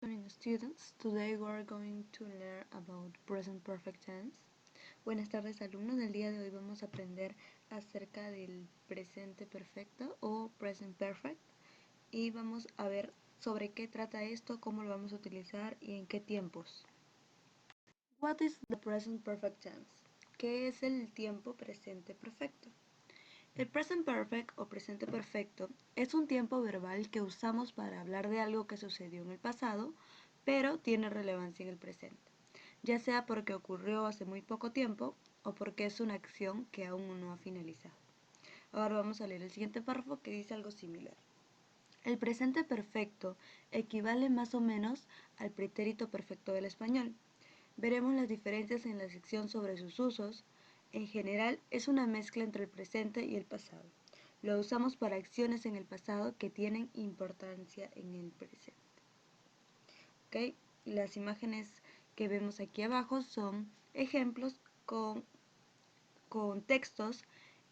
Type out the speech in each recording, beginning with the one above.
Morning, students. Today we are going to learn about present perfect tense. Buenas tardes, alumnos. El día de hoy vamos a aprender acerca del presente perfecto o present perfect y vamos a ver sobre qué trata esto, cómo lo vamos a utilizar y en qué tiempos. What is the present perfect tense? ¿Qué es el tiempo presente perfecto? El present perfect o presente perfecto es un tiempo verbal que usamos para hablar de algo que sucedió en el pasado, pero tiene relevancia en el presente, ya sea porque ocurrió hace muy poco tiempo o porque es una acción que aún no ha finalizado. Ahora vamos a leer el siguiente párrafo que dice algo similar. El presente perfecto equivale más o menos al pretérito perfecto del español. Veremos las diferencias en la sección sobre sus usos. En general, es una mezcla entre el presente y el pasado. Lo usamos para acciones en el pasado que tienen importancia en el presente. ¿Okay? Las imágenes que vemos aquí abajo son ejemplos con textos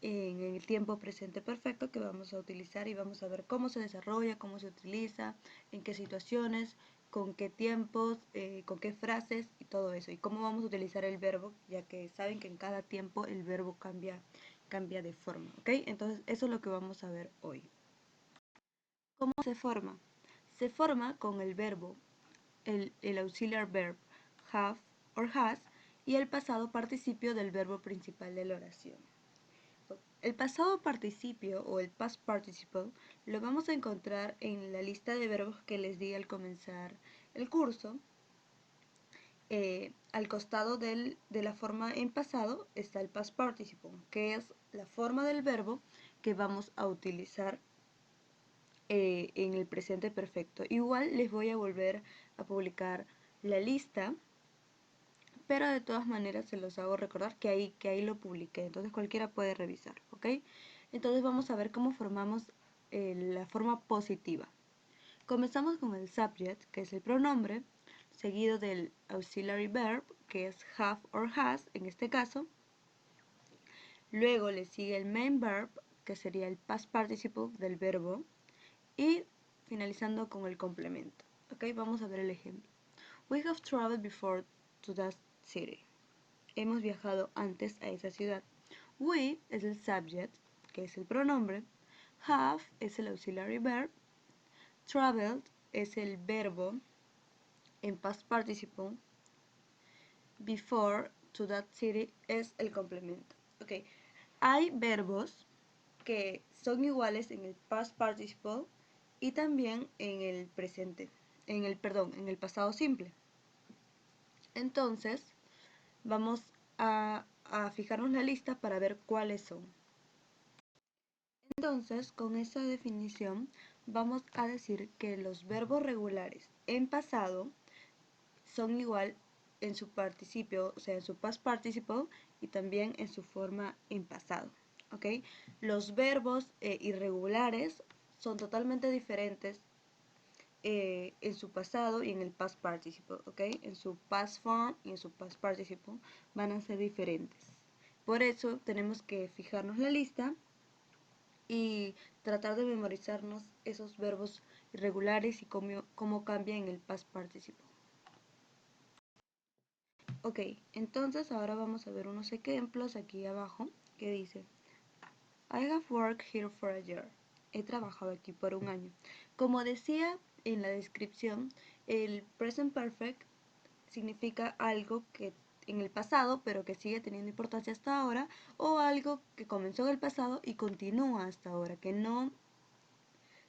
en el tiempo presente perfecto que vamos a utilizar y vamos a ver cómo se desarrolla, cómo se utiliza, en qué situaciones, con qué tiempos, con qué frases y todo eso. Y cómo vamos a utilizar el verbo, ya que saben que en cada tiempo el verbo cambia de forma. ¿Ok? Entonces eso es lo que vamos a ver hoy. ¿Cómo se forma? Se forma con el verbo, el auxiliar verb have or has y el pasado participio del verbo principal de la oración. El pasado participio o el past participle lo vamos a encontrar en la lista de verbos que les di al comenzar el curso. Al costado de la forma en pasado está el past participle, que es la forma del verbo que vamos a utilizar en el presente perfecto. Igual les voy a volver a publicar la lista, pero de todas maneras se los hago recordar que ahí lo publiqué, entonces cualquiera puede revisar, ¿ok? Entonces vamos a ver cómo formamos la forma positiva. Comenzamos con el subject, que es el pronombre, seguido del auxiliary verb, que es have or has en este caso. Luego le sigue el main verb, que sería el past participle del verbo, y finalizando con el complemento. ¿Ok? Vamos a ver el ejemplo. We have traveled before to that city. Hemos viajado antes a esa ciudad. We es el subject, que es el pronombre. Have es el auxiliary verb. Traveled es el verbo en past participle. Before to that city es el complemento. Ok, hay verbos que son iguales en el past participle y también en el presente, en el pasado simple. Entonces, vamos a fijarnos la lista para ver cuáles son. Entonces, con esa definición, vamos a decir que los verbos regulares en pasado son igual en su participio, o sea, en su past participle y también en su forma en pasado. ¿Ok? Los verbos irregulares son totalmente diferentes en su pasado y en el past participle. ¿Ok? En su past form y en su past participle van a ser diferentes. Por eso tenemos que fijarnos la lista y tratar de memorizarnos esos verbos irregulares y cómo cambia en el past participle. Ok, entonces ahora vamos a ver unos ejemplos aquí abajo que dice I have worked here for a year. He trabajado aquí por un año. Como decía en la descripción, el present perfect significa algo que en el pasado pero que sigue teniendo importancia hasta ahora, o algo que comenzó en el pasado y continúa hasta ahora, que no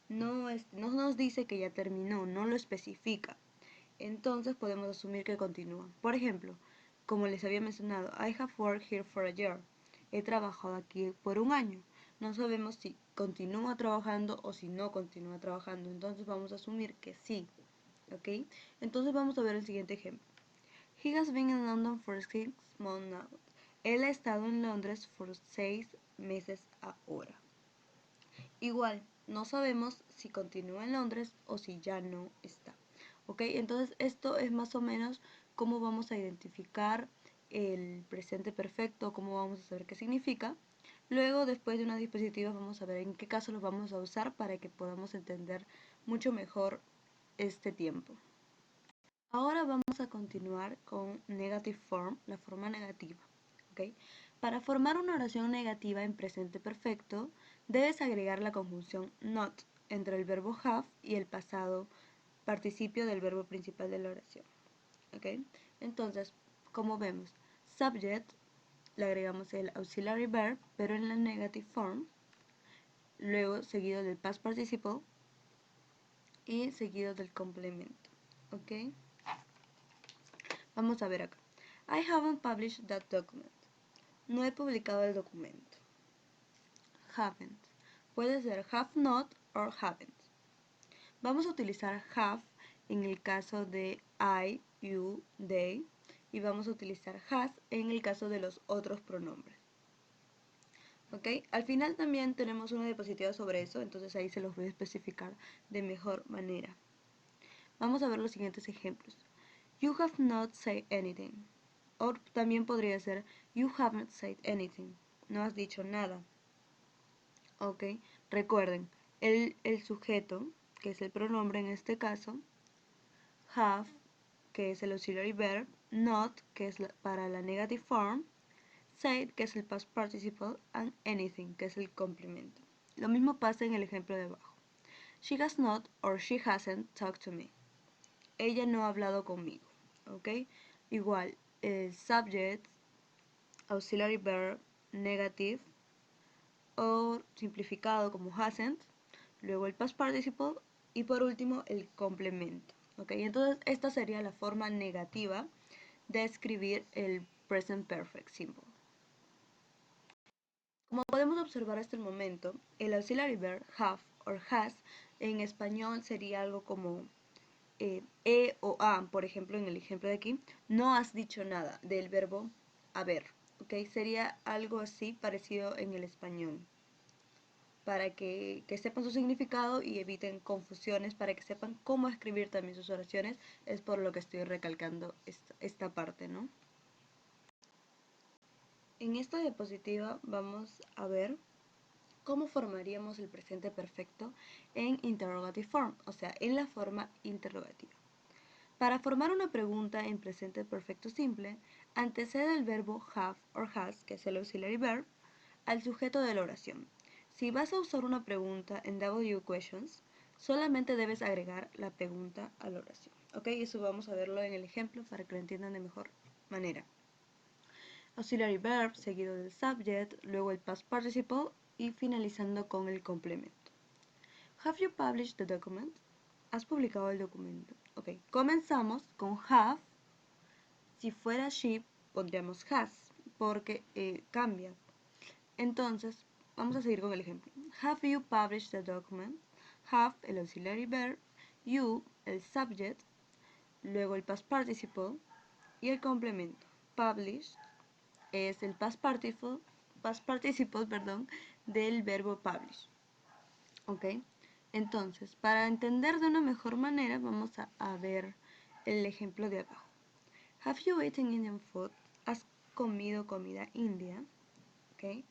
nos dice que ya terminó, no lo especifica. Entonces podemos asumir que continúa. Por ejemplo, como les había mencionado, I have worked here for a year. He trabajado aquí por un año. No sabemos si continúa trabajando o si no continúa trabajando. Entonces vamos a asumir que sí. ¿Ok? Entonces vamos a ver el siguiente ejemplo. He has been in London for 6 months now. Él ha estado en Londres por 6 meses ahora. Igual, no sabemos si continúa en Londres o si ya no está. ¿Ok? Entonces esto es más o menos cómo vamos a identificar el presente perfecto, cómo vamos a saber qué significa. Luego, después de unas diapositivas, vamos a ver en qué caso los vamos a usar para que podamos entender mucho mejor este tiempo. Ahora vamos a continuar con negative form, la forma negativa. ¿Okay? Para formar una oración negativa en presente perfecto, debes agregar la conjunción not entre el verbo have y el pasado participio del verbo principal de la oración. ¿Okay? Entonces, como vemos, subject le agregamos el auxiliary verb, pero en la negative form, luego seguido del past participle y seguido del complemento. ¿Ok? Vamos a ver acá. I haven't published that document. No he publicado el documento. Haven't. Puede ser have not or haven't. Vamos a utilizar have en el caso de I, you, they. Y vamos a utilizar has en el caso de los otros pronombres. ¿Ok? Al final también tenemos una diapositiva sobre eso, entonces ahí se los voy a especificar de mejor manera. Vamos a ver los siguientes ejemplos. You have not said anything. O también podría ser you haven't said anything. No has dicho nada. ¿Ok? Recuerden, el sujeto, que es el pronombre en este caso, have, que es el auxiliary verb, not, que es para la negative form, said, que es el past participle, and anything, que es el complemento. Lo mismo pasa en el ejemplo de abajo. She has not or she hasn't talked to me. Ella no ha hablado conmigo. ¿Ok? Igual, el subject, auxiliary verb, negative, o simplificado como hasn't, luego el past participle y por último el complemento. ¿Ok? Entonces esta sería la forma negativa de escribir el present perfect simple. Como podemos observar hasta el momento, el auxiliary verb have or has en español sería algo como o a, por ejemplo, en el ejemplo de aquí, no has dicho nada del verbo haber. ¿Ok? Sería algo así parecido en el español. Para que sepan su significado y eviten confusiones, para que sepan cómo escribir también sus oraciones, es por lo que estoy recalcando esta parte, ¿no? En esta diapositiva vamos a ver cómo formaríamos el presente perfecto en interrogative form, o sea, en la forma interrogativa. Para formar una pregunta en presente perfecto simple, antecede el verbo have or has, que es el auxiliary verb, al sujeto de la oración. Si vas a usar una pregunta en W questions, solamente debes agregar la pregunta a la oración. ¿Ok? Eso vamos a verlo en el ejemplo para que lo entiendan de mejor manera. Auxiliary verb seguido del subject, luego el past participle y finalizando con el complemento. Have you published the document? ¿Has publicado el documento? Ok, comenzamos con have. Si fuera she, pondríamos has, porque cambia. Entonces, vamos a seguir con el ejemplo. Have you published the document? Have, el auxiliary verb, you, el subject, luego el past participle y el complemento. Published es el past participle, del verbo publish. ¿Ok? Entonces, para entender de una mejor manera, vamos a ver el ejemplo de abajo. Have you eaten Indian food? ¿Has comido comida india? ¿Ok?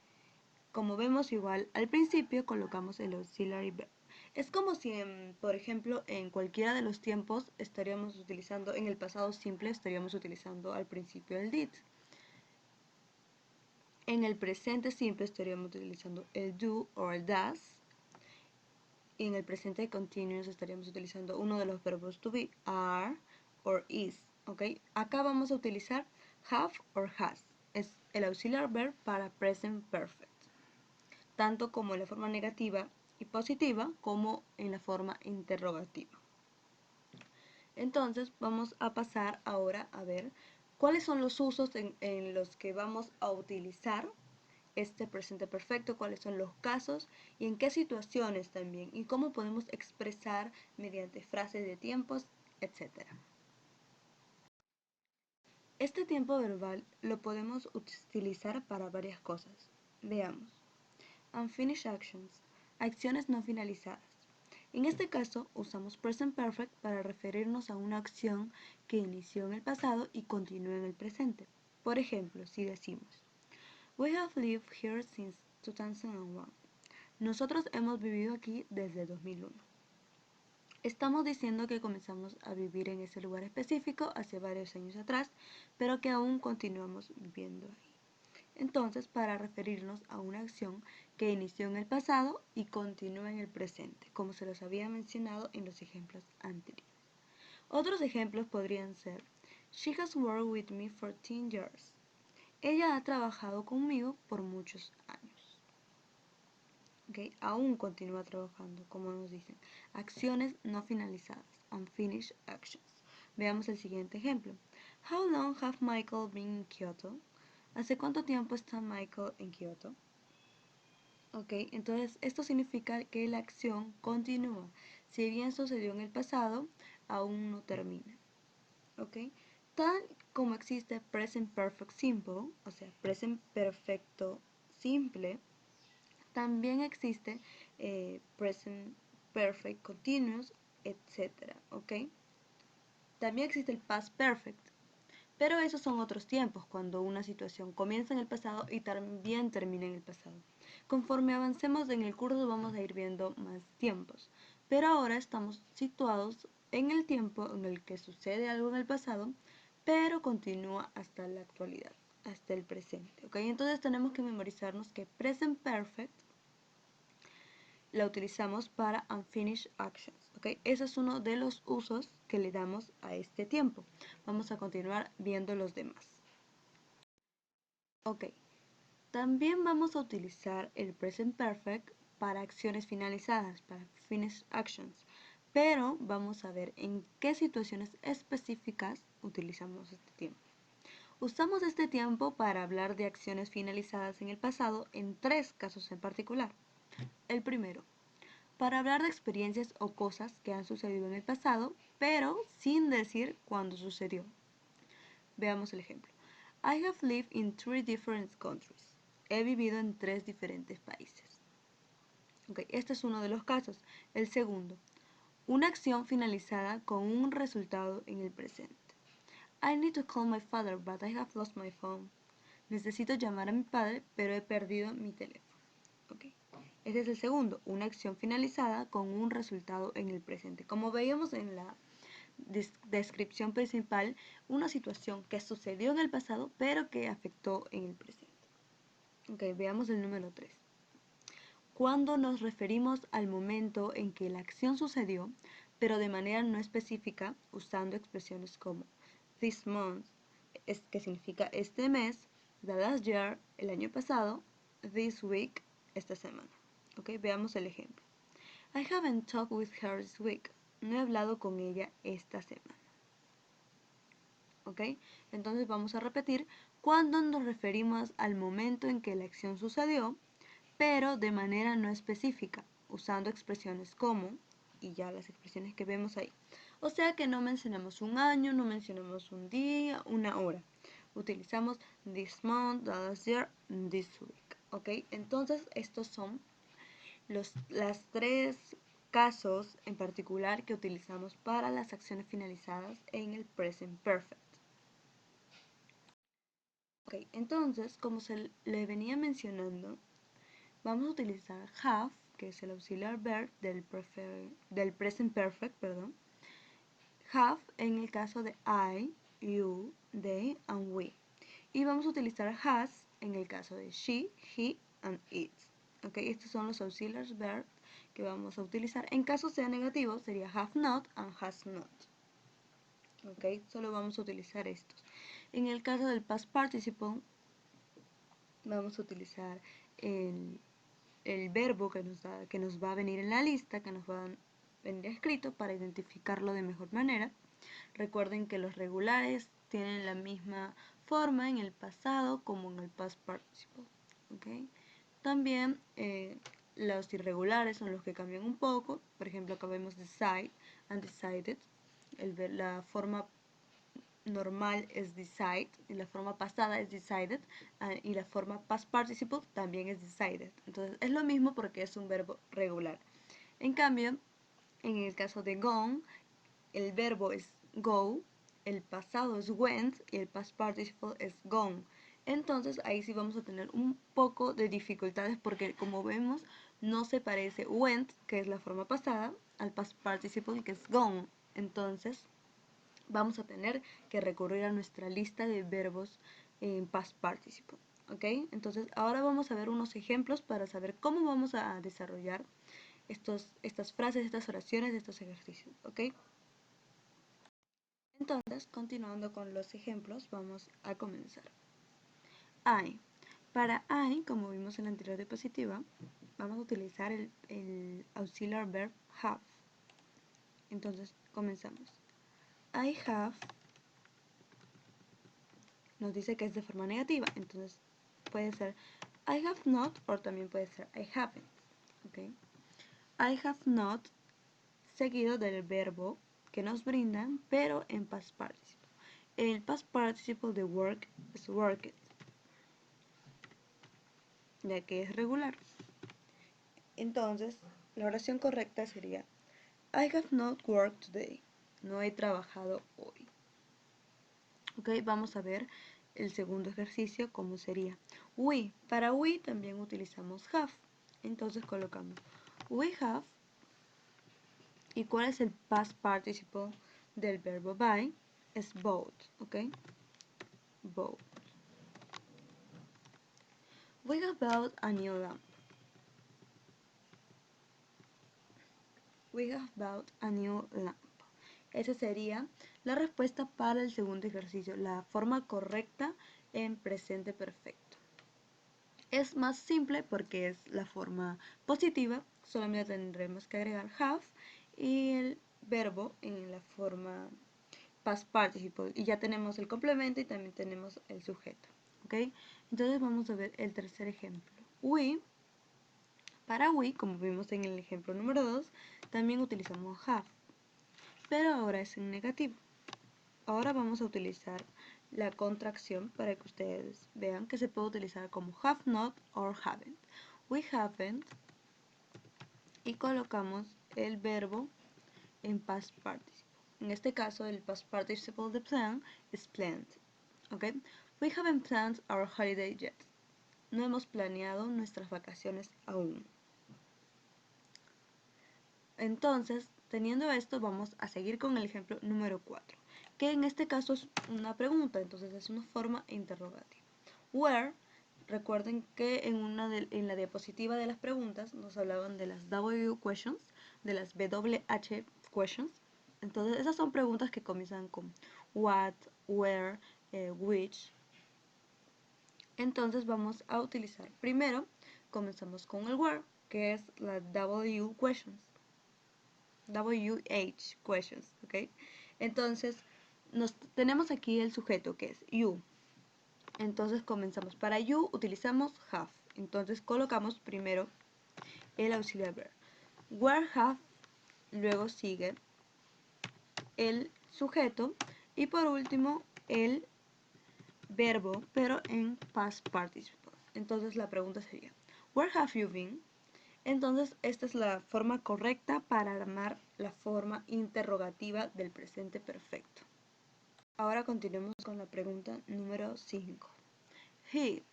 Como vemos igual, al principio colocamos el auxiliary verb. Es como si, por ejemplo, en cualquiera de los tiempos estaríamos utilizando, en el pasado simple estaríamos utilizando al principio el did. En el presente simple estaríamos utilizando el do o el does. Y en el presente continuous estaríamos utilizando uno de los verbos to be, are or is. ¿Ok? Acá vamos a utilizar have or has. Es el auxiliar verb para present perfect. Tanto como en la forma negativa y positiva como en la forma interrogativa. Entonces vamos a pasar ahora a ver cuáles son los usos en los que vamos a utilizar este presente perfecto, cuáles son los casos y en qué situaciones también y cómo podemos expresar mediante frases de tiempos, etc. Este tiempo verbal lo podemos utilizar para varias cosas. Veamos. Unfinished actions, acciones no finalizadas. En este caso usamos present perfect para referirnos a una acción que inició en el pasado y continúa en el presente. Por ejemplo, si decimos We have lived here since 2001. Nosotros hemos vivido aquí desde 2001. Estamos diciendo que comenzamos a vivir en ese lugar específico hace varios años atrás, pero que aún continuamos viviendo ahí. Entonces, para referirnos a una acción que inició en el pasado y continúa en el presente, como se los había mencionado en los ejemplos anteriores. Otros ejemplos podrían ser: She has worked with me for 10 years. Ella ha trabajado conmigo por muchos años. ¿Okay? Aún continúa trabajando, como nos dicen. Acciones no finalizadas. Unfinished actions. Veamos el siguiente ejemplo. How long have Michael been in Kyoto? ¿Hace cuánto tiempo está Michael en Kyoto? Ok, entonces esto significa que la acción continúa. Si bien sucedió en el pasado, aún no termina. Ok, tal como existe present perfect simple, o sea, present perfecto simple, también existe present perfect continuous, etc. ¿Ok? También existe el past perfect, pero esos son otros tiempos, cuando una situación comienza en el pasado y también termina en el pasado. Conforme avancemos en el curso vamos a ir viendo más tiempos, pero ahora estamos situados en el tiempo en el que sucede algo en el pasado, pero continúa hasta la actualidad, hasta el presente. ¿Ok? Entonces tenemos que memorizarnos que present perfect la utilizamos para unfinished actions. ¿Okay? Ese es uno de los usos que le damos a este tiempo. Vamos a continuar viendo los demás. Ok, también vamos a utilizar el present perfect para acciones finalizadas, para finished actions. Pero vamos a ver en qué situaciones específicas utilizamos este tiempo. Usamos este tiempo para hablar de acciones finalizadas en el pasado en 3 casos en particular. El primero, para hablar de experiencias o cosas que han sucedido en el pasado, pero sin decir cuándo sucedió. Veamos el ejemplo. I have lived in 3 different countries. He vivido en 3 diferentes países. Okay, este es uno de los casos. El segundo, una acción finalizada con un resultado en el presente. I need to call my father, but I have lost my phone. Necesito llamar a mi padre, pero he perdido mi teléfono. Okay. Este es el segundo, una acción finalizada con un resultado en el presente. Como veíamos en la descripción principal, una situación que sucedió en el pasado, pero que afectó en el presente. Okay, veamos el número 3. Cuando nos referimos al momento en que la acción sucedió, pero de manera no específica, usando expresiones como this month, que significa este mes, the last year, el año pasado, this week, esta semana. Okay, veamos el ejemplo. I haven't talked with her this week. No he hablado con ella esta semana. ¿Ok? Entonces vamos a repetir cuando nos referimos al momento en que la acción sucedió, pero de manera no específica, usando expresiones como, y ya las expresiones que vemos ahí. O sea que no mencionamos un año, no mencionamos un día, una hora. Utilizamos this month, last year, this week. ¿Ok? Entonces estos son las 3 casos en particular que utilizamos para las acciones finalizadas en el present perfect. Ok, entonces, como se le venía mencionando, vamos a utilizar have, que es el auxiliar verb del present perfect, perdón. Have en el caso de I, you, they and we. Y vamos a utilizar has en el caso de she, he and it. Ok, estos son los auxiliar verbs que vamos a utilizar. En caso sea negativo, sería have not and has not. Ok, solo vamos a utilizar estos. En el caso del past participle, vamos a utilizar el verbo que nos va a venir en la lista, que nos va a venir escrito para identificarlo de mejor manera. Recuerden que los regulares tienen la misma forma en el pasado como en el past participle. ¿Okay? También los irregulares son los que cambian un poco. Por ejemplo, acá vemos decide and decided. La forma normal es decide y la forma pasada es decided y la forma past participle también es decided. Entonces es lo mismo porque es un verbo regular. En cambio, en el caso de gone, el verbo es go, el pasado es went y el past participle es gone. Entonces ahí sí vamos a tener un poco de dificultades porque como vemos no se parece went, que es la forma pasada, al past participle que es gone. Entonces vamos a tener que recurrir a nuestra lista de verbos en past participle. ¿Ok? Entonces ahora vamos a ver unos ejemplos para saber cómo vamos a desarrollar estas frases, estas oraciones, estos ejercicios. ¿Ok? Entonces, continuando con los ejemplos, vamos a comenzar. I. Para I, como vimos en la anterior diapositiva, vamos a utilizar el auxiliar verb have. Entonces, comenzamos. I have nos dice que es de forma negativa, entonces puede ser I have not o también puede ser I haven't. ¿Okay? I have not seguido del verbo que nos brindan, pero en past participle. El past participle de work es worked, ya que es regular. Entonces, la oración correcta sería I have not worked today. No he trabajado hoy. Ok, vamos a ver el segundo ejercicio, cómo sería. We. Para we también utilizamos have. Entonces colocamos we have. ¿Y cuál es el past participle del verbo buy? Es bought. Ok, bought. We have bought a new lamp. We have bought a new lamp. Esa sería la respuesta para el segundo ejercicio, la forma correcta en presente perfecto. Es más simple porque es la forma positiva, solamente tendremos que agregar have y el verbo en la forma past participle y ya tenemos el complemento y también tenemos el sujeto. ¿Ok? Entonces vamos a ver el tercer ejemplo. We, para we, como vimos en el ejemplo número 2, también utilizamos have, pero ahora es en negativo. Ahora vamos a utilizar la contracción para que ustedes vean que se puede utilizar como have not or haven't. We haven't y colocamos el verbo en past participle. En este caso el past participle de plan es planned. ¿Okay? We haven't planned our holiday yet. No hemos planeado nuestras vacaciones aún. Entonces, teniendo esto, vamos a seguir con el ejemplo número 4, que en este caso es una pregunta, entonces es una forma interrogativa. Where, recuerden que en la diapositiva de las preguntas nos hablaban de las W questions, de las WH questions. Entonces, esas son preguntas que comienzan con what, where, which. Entonces, vamos a utilizar primero, comenzamos con el where, que es la W questions. WH questions, ¿ok? Entonces, tenemos aquí el sujeto que es you. Entonces comenzamos. Para you utilizamos have. Entonces colocamos primero el auxiliar verb. Where have, luego sigue el sujeto y por último el verbo, pero en past participle. Entonces la pregunta sería, where have you been? Entonces, esta es la forma correcta para armar la forma interrogativa del presente perfecto. Ahora continuemos con la pregunta número 5. He.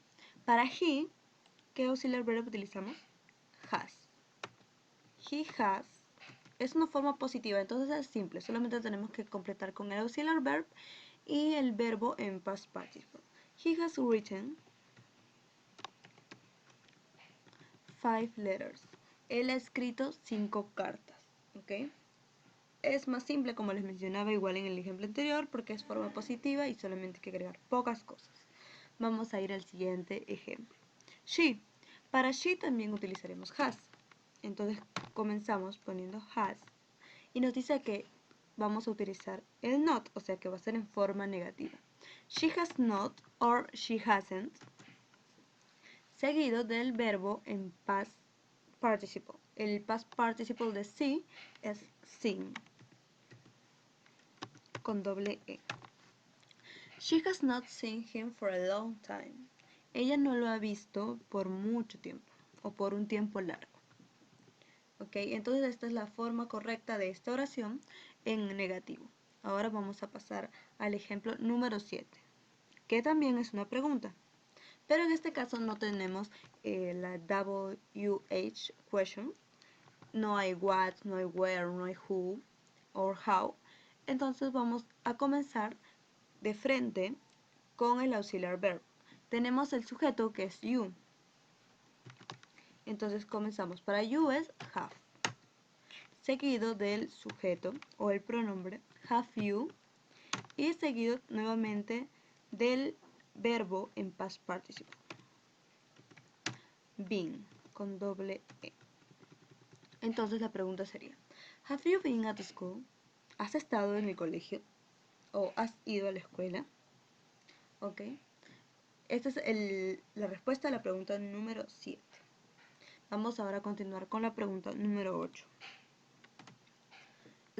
Para he, ¿qué auxiliar verbo utilizamos? Has. He has. Es una forma positiva, entonces es simple. Solamente tenemos que completar con el auxiliar verb y el verbo en past participle. He has written 5 letters. Él ha escrito 5 cartas. ¿Ok? Es más simple, como les mencionaba igual en el ejemplo anterior, porque es forma positiva y solamente hay que agregar pocas cosas. Vamos a ir al siguiente ejemplo. She. Para she también utilizaremos has. Entonces comenzamos poniendo has y nos dice que vamos a utilizar el not, o sea que va a ser en forma negativa. She has not or she hasn't, seguido del verbo en past participle. El past participle de see es seen, con doble E. She has not seen him for a long time. Ella no lo ha visto por mucho tiempo o por un tiempo largo. Ok, entonces esta es la forma correcta de esta oración en negativo. Ahora vamos a pasar al ejemplo número 7, que también es una pregunta. Pero en este caso no tenemos la WH question, no hay what, no hay where, no hay who or how. Entonces vamos a comenzar de frente con el auxiliar verb. Tenemos el sujeto que es you. Entonces comenzamos. Para you es have. Seguido del sujeto o el pronombre have you. Y seguido nuevamente del verbo en past participle. Been con doble E. Entonces la pregunta sería, have you been at school? ¿Has estado en el colegio? ¿O has ido a la escuela? ¿Ok? Esta es la respuesta a la pregunta número 7. Vamos ahora a continuar con la pregunta número 8.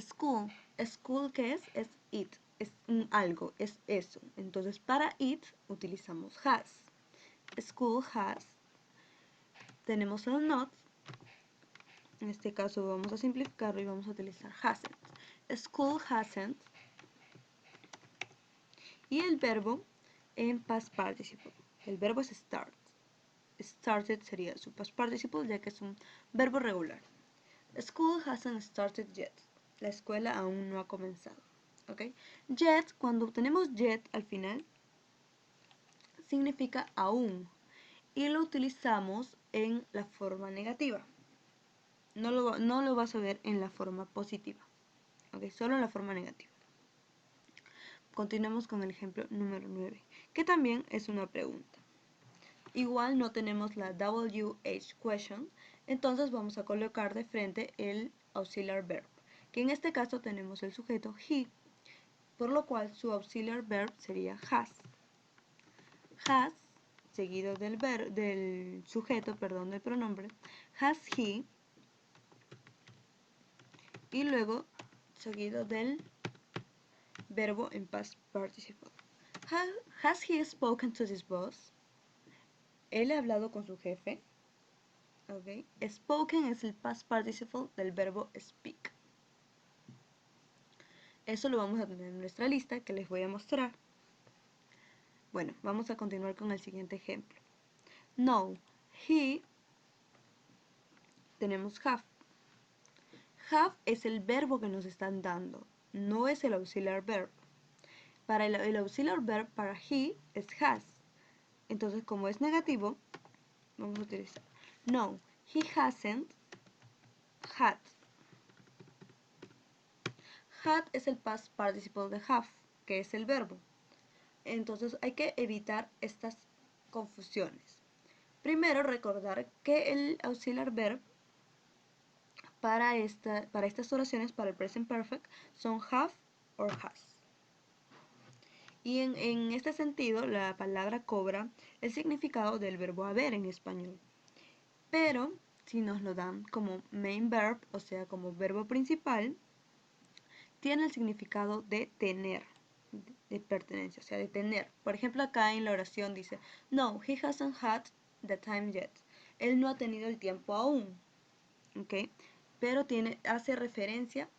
School. School, ¿qué es? Es it. Es algo, es eso. Entonces, para it utilizamos has. School has. Tenemos el not. En este caso vamos a simplificarlo y vamos a utilizar hasn't. School hasn't. Y el verbo en past participle. El verbo es start. Started sería su past participle ya que es un verbo regular. School hasn't started yet. La escuela aún no ha comenzado. ¿Okay? Yet, cuando tenemos yet al final, significa aún. Y lo utilizamos en la forma negativa. No lo vas a ver en la forma positiva. ¿Okay? Solo en la forma negativa. Continuemos con el ejemplo número 9, que también es una pregunta. Igual no tenemos la WH question, entonces vamos a colocar de frente el auxiliar verb, que en este caso tenemos el sujeto he, por lo cual su auxiliar verb sería has. Has, seguido del sujeto, del pronombre, has he, y luego seguido del verbo en past participle. Has he spoken to his boss? ¿Él ha hablado con su jefe? Okay. Spoken es el past participle del verbo speak. Eso lo vamos a tener en nuestra lista que les voy a mostrar. Bueno, vamos a continuar con el siguiente ejemplo. No, he, tenemos have. Have es el verbo que nos están dando, no es el auxiliar verb. Para el auxiliar verb, para he, es has. Entonces, como es negativo, vamos a utilizar no, he hasn't had. Had es el past participle de have, que es el verbo. Entonces hay que evitar estas confusiones. Primero, recordar que el auxiliar verb para estas oraciones, para el present perfect, son have or has. Y en este sentido, la palabra cobra el significado del verbo haber en español. Pero, si nos lo dan como main verb, o sea, como verbo principal, tiene el significado de tener, de pertenencia, o sea, de tener. Por ejemplo, acá en la oración dice, no, he hasn't had the time yet. Él no ha tenido el tiempo aún. ¿Ok? Pero hace referencia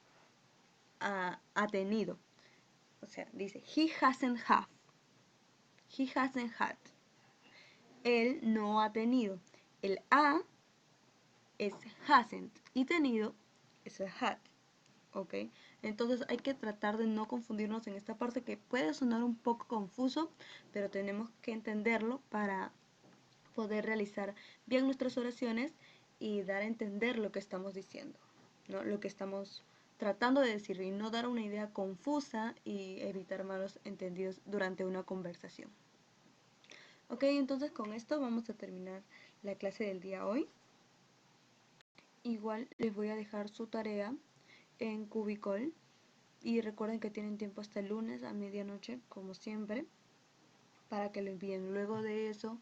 a tenido. O sea, dice, he hasn't have. He hasn't had. Él no ha tenido. El ha es hasn't y tenido es el had. ¿Ok? Entonces hay que tratar de no confundirnos en esta parte que puede sonar un poco confuso, pero tenemos que entenderlo para poder realizar bien nuestras oraciones y dar a entender lo que estamos diciendo, ¿no? Lo que estamos tratando de decir y no dar una idea confusa y evitar malos entendidos durante una conversación. Ok, entonces con esto vamos a terminar la clase del día hoy. Igual les voy a dejar su tarea en Cubicol y recuerden que tienen tiempo hasta el lunes a medianoche, como siempre, para que lo envíen. Luego de eso,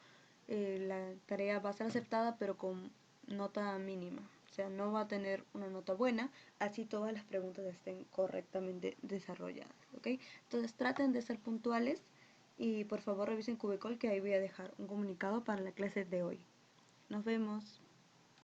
la tarea va a ser aceptada, pero con nota mínima. O sea, no va a tener una nota buena, así todas las preguntas estén correctamente desarrolladas. ¿Ok? Entonces traten de ser puntuales y por favor revisen Cubicol, que ahí voy a dejar un comunicado para la clase de hoy. Nos vemos.